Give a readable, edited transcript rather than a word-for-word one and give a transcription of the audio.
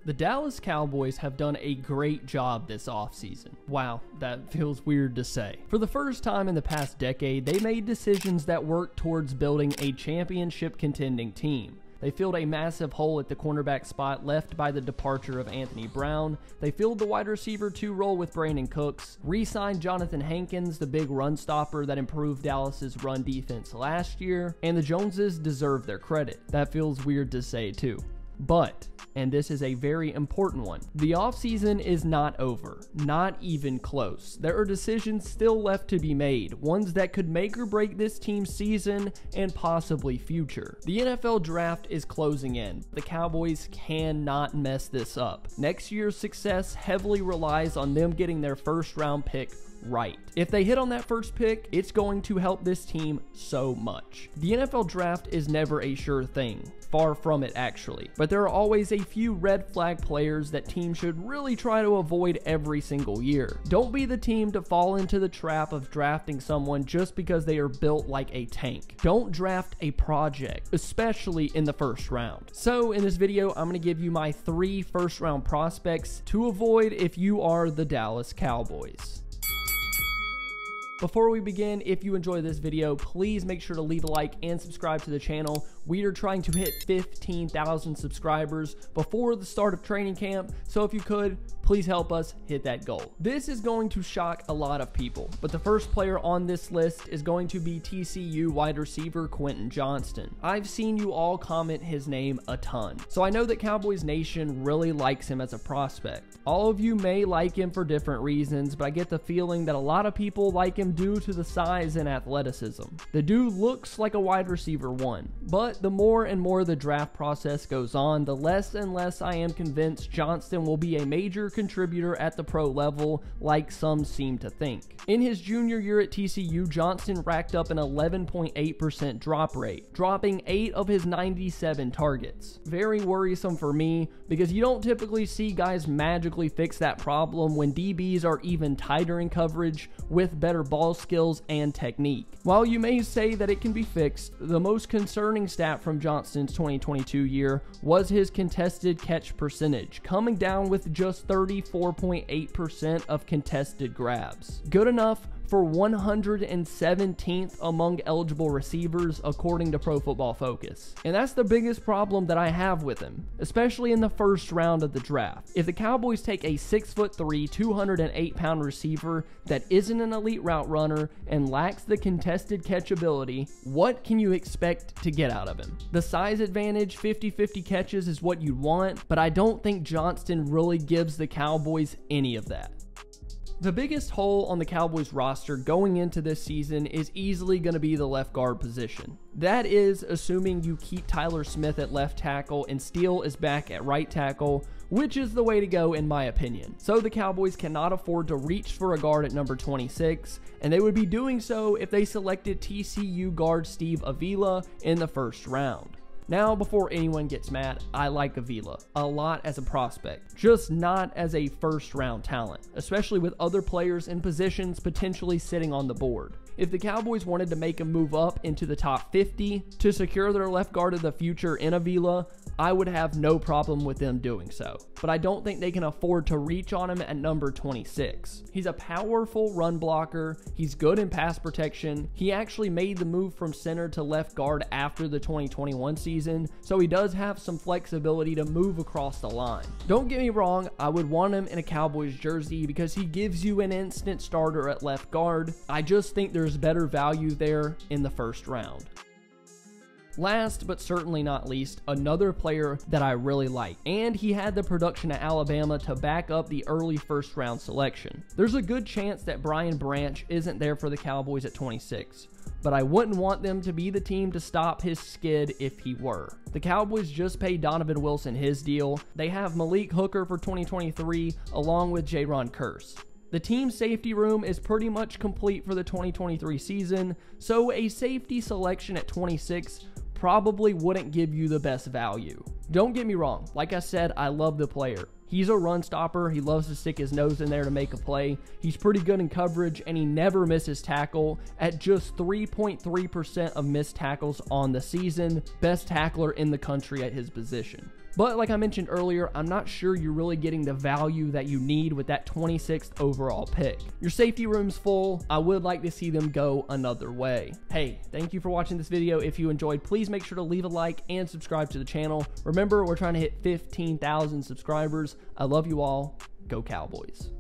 The Dallas Cowboys have done a great job this offseason. Wow, that feels weird to say. For the first time in the past decade, they made decisions that worked towards building a championship contending team. They filled a massive hole at the cornerback spot left by the departure of Anthony Brown. They filled the wide receiver 2 role with Brandon Cooks, re-signed Jonathan Hankins, the big run stopper that improved Dallas's run defense last year, and the Joneses deserve their credit. That feels weird to say too. But, and this is a very important one, the offseason is not over, not even close. There are decisions still left to be made, ones that could make or break this team's season and possibly future. The NFL draft is closing in. The Cowboys cannot mess this up. Next year's success heavily relies on them getting their first round pick right. If they hit on that first pick, it's going to help this team so much. The NFL draft is never a sure thing. Far from it actually. But there are always a few red flag players that teams should really try to avoid every single year. Don't be the team to fall into the trap of drafting someone just because they are built like a tank. Don't draft a project, especially in the first round. So in this video, I'm going to give you my 3 first round prospects to avoid if you are the Dallas Cowboys. Before we begin, if you enjoy this video, please make sure to leave a like and subscribe to the channel. We are trying to hit 15,000 subscribers before the start of training camp, so if you could, please help us hit that goal. This is going to shock a lot of people, but the first player on this list is going to be TCU wide receiver Quentin Johnston. I've seen you all comment his name a ton, so I know that Cowboys Nation really likes him as a prospect. All of you may like him for different reasons, but I get the feeling that a lot of people like him due to the size and athleticism. The dude looks like a wide receiver 1, but the more and more the draft process goes on, the less and less I am convinced Johnston will be a major contributor at the pro level like some seem to think. In his junior year at TCU, Johnston racked up an 11.8% drop rate, dropping 8 of his 97 targets. Very worrisome for me because you don't typically see guys magically fix that problem when DBs are even tighter in coverage with better ball skills and technique. While you may say that it can be fixed, the most concerning stat from Johnston's 2022 year was his contested catch percentage, coming down with just 34.8% of contested grabs. Good enough for 117th among eligible receivers according to Pro Football Focus. And that's the biggest problem that I have with him, especially in the first round of the draft. If the Cowboys take a 6'3", 208-pound receiver that isn't an elite route runner and lacks the contested catch ability, what can you expect to get out of him? The size advantage, 50-50 catches is what you want, but I don't think Johnston really gives the Cowboys any of that. The biggest hole on the Cowboys roster going into this season is easily going to be the left guard position. That is assuming you keep Tyler Smith at left tackle and Steele is back at right tackle, which is the way to go in my opinion. So the Cowboys cannot afford to reach for a guard at number 26, and they would be doing so if they selected TCU guard Steve Avila in the first round. Now, before anyone gets mad, I like Avila a lot as a prospect, just not as a first round talent, especially with other players in positions potentially sitting on the board. If the Cowboys wanted to make a move up into the top 50 to secure their left guard of the future in Avila, I would have no problem with them doing so. But I don't think they can afford to reach on him at number 26. He's a powerful run blocker, he's good in pass protection, he actually made the move from center to left guard after the 2021 season, so he does have some flexibility to move across the line. Don't get me wrong, I would want him in a Cowboys jersey because he gives you an instant starter at left guard. I just think there's better value there in the first round. Last but certainly not least, another player that I really like, and he had the production at Alabama to back up the early first round selection. There's a good chance that Brian Branch isn't there for the Cowboys at 26, but I wouldn't want them to be the team to stop his skid if he were. The Cowboys just paid Donovan Wilson his deal. They have Malik Hooker for 2023 along with Jaron Kearse. The team safety room is pretty much complete for the 2023 season, so a safety selection at 26 probably wouldn't give you the best value. Don't get me wrong, like I said, I love the player. He's a run stopper, he loves to stick his nose in there to make a play, he's pretty good in coverage, and he never misses tackle at just 3.3% of missed tackles on the season, best tackler in the country at his position. But like I mentioned earlier, I'm not sure you're really getting the value that you need with that 26th overall pick. Your safety room's full. I would like to see them go another way. Hey, thank you for watching this video. If you enjoyed, please make sure to leave a like and subscribe to the channel. Remember, we're trying to hit 15,000 subscribers. I love you all. Go Cowboys.